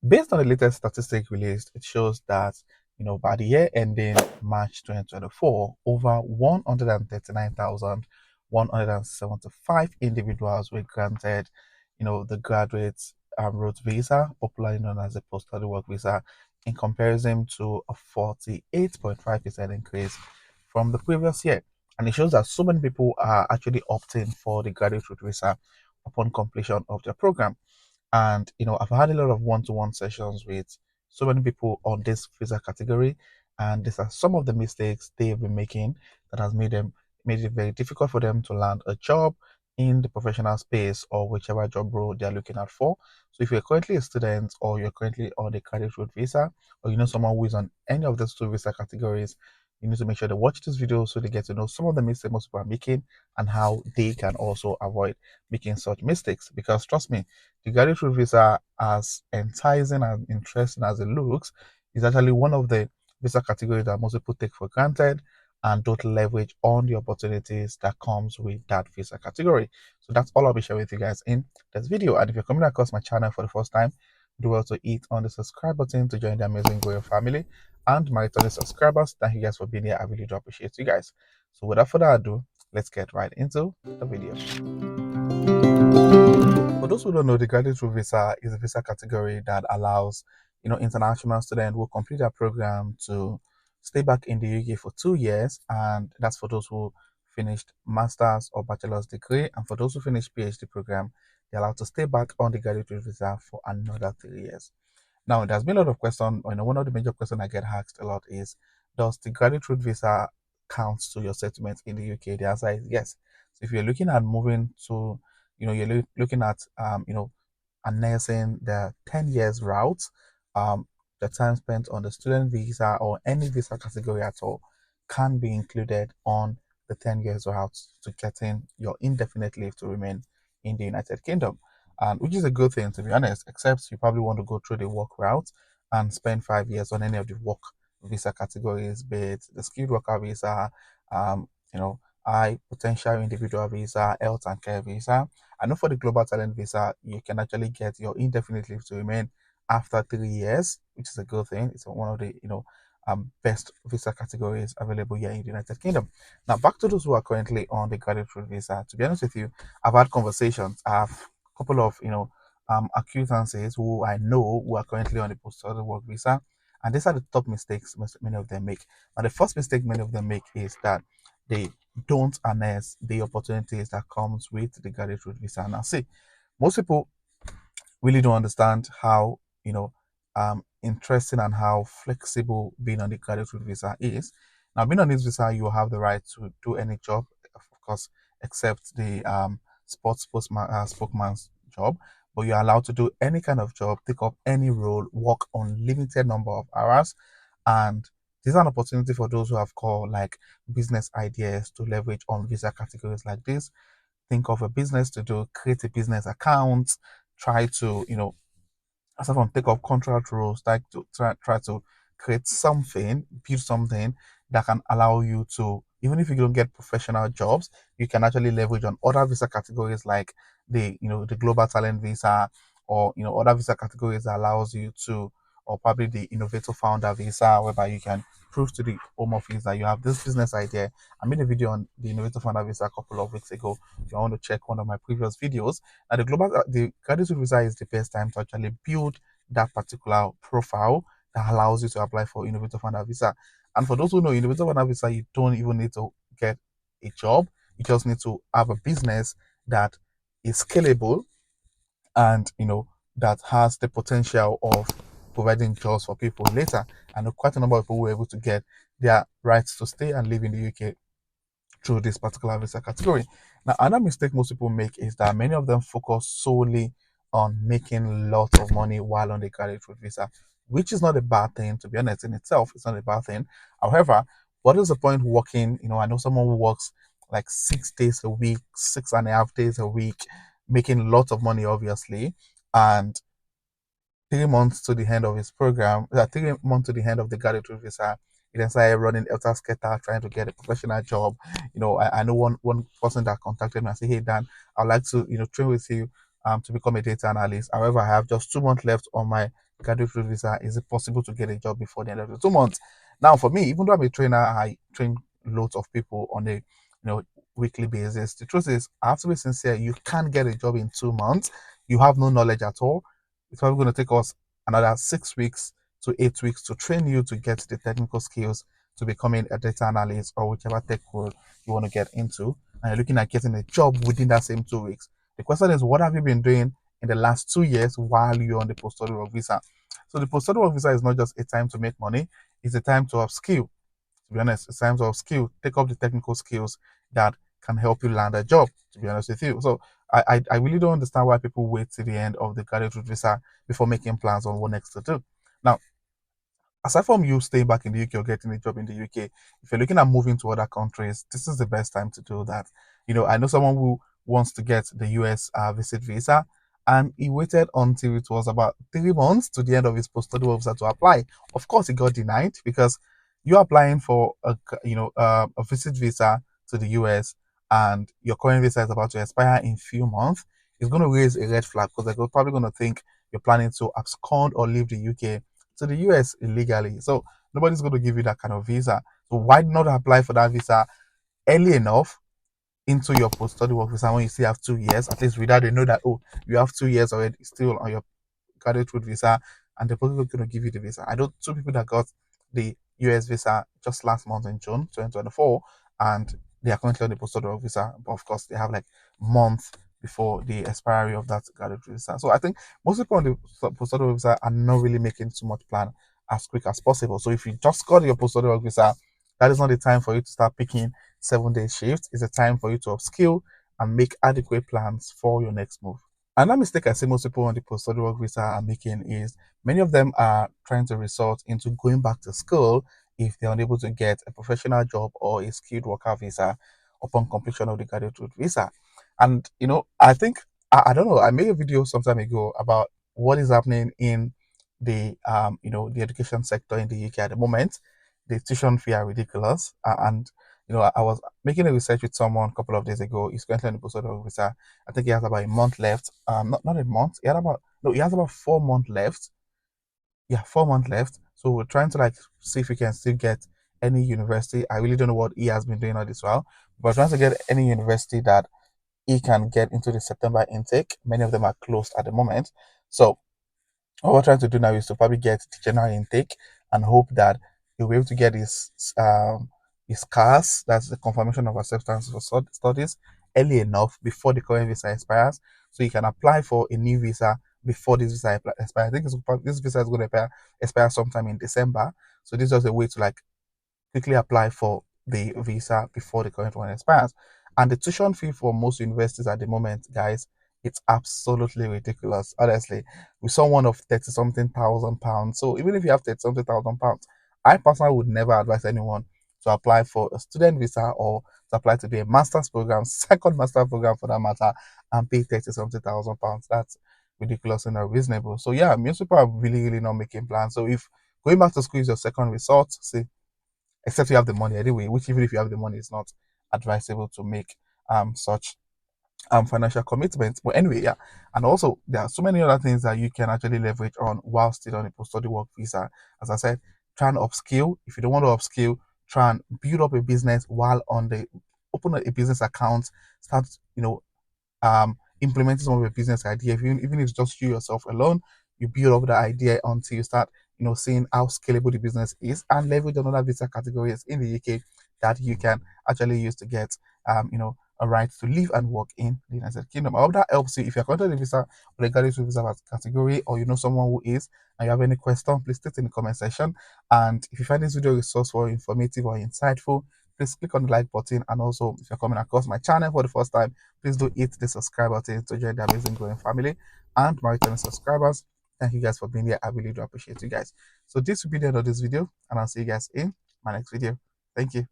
Based on the latest statistic released, it shows that by the year ending March 2024, over 139,175 individuals were granted, the graduate road visa, popularly known as the post-study work visa, in comparison to a 48.5% increase from the previous year. And it shows that so many people are actually opting for the graduate road visa upon completion of their program. And I've had a lot of one-to-one sessions with so many people on this visa category, and these are some of the mistakes they've been making that has made it very difficult for them to land a job in the professional space or whichever job role they're looking out for. So if you're currently a student or you're currently on the credit road visa, or someone who is on any of those two visa categories, you need to make sure to watch this video so they get to know some of the mistakes most people are making and how they can also avoid making such mistakes. Because trust me, the graduate route visa, as enticing and interesting as it looks, is actually one of the visa categories that most people take for granted and don't leverage on the opportunities that comes with that visa category. So that's all I'll be sharing with you guys in this video. And if you're coming across my channel for the first time, do well to hit on the subscribe button to join the amazing Royal family. And my returning subscribers, thank you guys for being here. I really do appreciate you guys. So without further ado, let's get right into the video. For those who don't know, the graduate route visa is a visa category that allows, international students who complete their program to stay back in the UK for 2 years, and that's for those who finished master's or bachelor's degree, and for those who finished PhD program, they're allowed to stay back on the graduate route visa for another 3 years. Now, there's been a lot of questions. One of the major questions I get asked a lot is, does the graduate route visa count to your settlement in the UK? The answer is yes. So if you're looking at moving to, you're looking at, announcing the 10 years route, um, the time spent on the student visa or any visa category at all can be included on the 10 years route to getting your indefinite leave to remain in the United Kingdom, and which is a good thing, to be honest, except you probably want to go through the work route and spend 5 years on any of the work visa categories, be it the skilled worker visa, um, high potential individual visa, health and care visa. I know for the global talent visa, you can actually get your indefinite leave to remain after 3 years, which is a good thing. It's one of the best visa categories available here in the United Kingdom. Now, back to those who are currently on the graduate route visa. To be honest with you, I've had conversations. I've a couple of acquaintances who I know who are currently on the post-study work visa, and these are the top mistakes many of them make. And the first mistake many of them make is that they don't harness the opportunities that comes with the graduate route visa. Now, see, most people really don't understand how interesting and how flexible being on the graduate route visa is. Now, being on this visa, you have the right to do any job, of course, except the spokesman's job. But you're allowed to do any kind of job, take up any role, work on limited number of hours, and this is an opportunity for those who have got like business ideas to leverage on visa categories like this. Think of a business to do, create a business account, try to, aside from take up contract roles, like to try to create something, build something that can allow you to, even if you don't get professional jobs, you can actually leverage on other visa categories like the global talent visa, or other visa categories that allows you to, or probably the innovator founder visa, whereby you can prove to the home office that you have this business idea. I made a video on the innovator founder visa a couple of weeks ago. If you want to check one of my previous videos, and the graduate visa is the best time to actually build that particular profile that allows you to apply for innovator founder visa. And for those who know, innovator founder visa, you don't even need to get a job. You just need to have a business that is scalable and that has the potential of providing jobs for people later. And quite a number of people were able to get their rights to stay and live in the UK through this particular visa category. Now, another mistake most people make is that many of them focus solely on making lots of money while on the graduate route visa, which is not a bad thing, to be honest, in itself. It's not a bad thing. However, what is the point working? I know someone who works like 6 days a week, 6.5 days a week, making lots of money, obviously, and 3 months to the end of his program, 3 months to the end of the graduate visa, he then started running elter skelter trying to get a professional job. I know one person that contacted me and said, "Hey Dan, I'd like to train with you to become a data analyst. However, I have just 2 months left on my graduate route visa, is it possible to get a job before the end of the 2 months? Now, for me, even though I'm a trainer, I train loads of people on a weekly basis. The truth is, I have to be sincere. You can't get a job in 2 months. You have no knowledge at all. It's probably going to take us another 6 weeks to 8 weeks to train you to get the technical skills to becoming a data analyst or whichever tech role you want to get into. And you're looking at getting a job within that same 2 weeks. The question is, what have you been doing in the last 2 years while you're on the post-study work visa? So the post-study work visa is not just a time to make money; it's a time to upskill. To be honest, it's time to upskill, take up the technical skills that can help you land a job. To be honest with you, so I really don't understand why people wait till the end of the graduate route visa before making plans on what next to do. Now, aside from you staying back in the UK or getting a job in the UK, if you're looking at moving to other countries, this is the best time to do that. I know someone who wants to get the US visit visa, and he waited until it was about 3 months to the end of his post-study visa to apply. Of course, he got denied because you're applying for a visit visa to the US, and your current visa is about to expire in few months. It's going to raise a red flag because they're probably going to think you're planning to abscond or leave the UK to the US illegally. So nobody's going to give you that kind of visa. So why not apply for that visa early enough into your post-study work visa when you still have 2 years? At least with that, they know that, oh, you have 2 years already still on your graduate route visa, and they're probably going to give you the visa. I know two people that got the US visa just last month in June 2024, and they are currently on the post-study work visa, but of course they have like month before the expiry of that graduate visa. So I think most people on the post-study work visa are not really making too much plan as quick as possible. So if you just got your post-study work visa, that is not the time for you to start picking 7 day shifts. It's a time for you to upskill and make adequate plans for your next move. Another mistake I see most people on the post-study work visa are making is many of them are trying to resort into going back to school if they're unable to get a professional job or a skilled worker visa upon completion of the graduate route visa. And I think I don't know. I made a video some time ago about what is happening in the education sector in the UK at the moment. The tuition fee are ridiculous, and I was making a research with someone a couple of days ago. He's currently on the post-study work visa. I think he has about a month left. Not a month. He has about 4 months left. Yeah, 4 months left. So we're trying to like see if we can still get any university. I really don't know what he has been doing all this while, but we're trying to get any university that he can get into the September intake. Many of them are closed at the moment. So what we're trying to do now is to probably get the general intake and hope that he'll be able to get his CAS, that's the confirmation of acceptance for studies, early enough before the current visa expires, so he can apply for a new visa before this visa expires. I think this visa is going to expire sometime in December, so this is just a way to like quickly apply for the visa before the current one expires. And the tuition fee for most universities at the moment, guys, it's absolutely ridiculous. Honestly, we saw one of 30 something thousand pounds. So even if you have 30 something thousand pounds, I personally would never advise anyone to apply for a student visa or to apply to be a master's program, second master program for that matter, and pay 30 something thousand pounds. That's ridiculous and unreasonable. So yeah, most people are really, really not making plans. So if going back to school is your second resort, see, except you have the money anyway, which even if you have the money, it's not advisable to make such financial commitments. But anyway, yeah. And also there are so many other things that you can actually leverage on while still on a post-study work visa. As I said, try and upskill. If you don't want to upskill, try and build up a business while on the open a business account, start, implementing some of your business idea. Even if it's just you yourself alone, you build up the idea until you start, seeing how scalable the business is and leverage on other visa categories in the UK that you can actually use to get, a right to live and work in the United Kingdom. I hope that helps you. If you're currently the visa or the graduate visa category, or you know someone who is, and you have any question, please state in the comment section. And if you find this video resourceful, informative, or insightful, please click on the like button. And also, if you're coming across my channel for the first time, please do hit the subscribe button to join the amazing growing family. And my returning subscribers, thank you guys for being here. I really do appreciate you guys. So this will be the end of this video, and I'll see you guys in my next video. Thank you.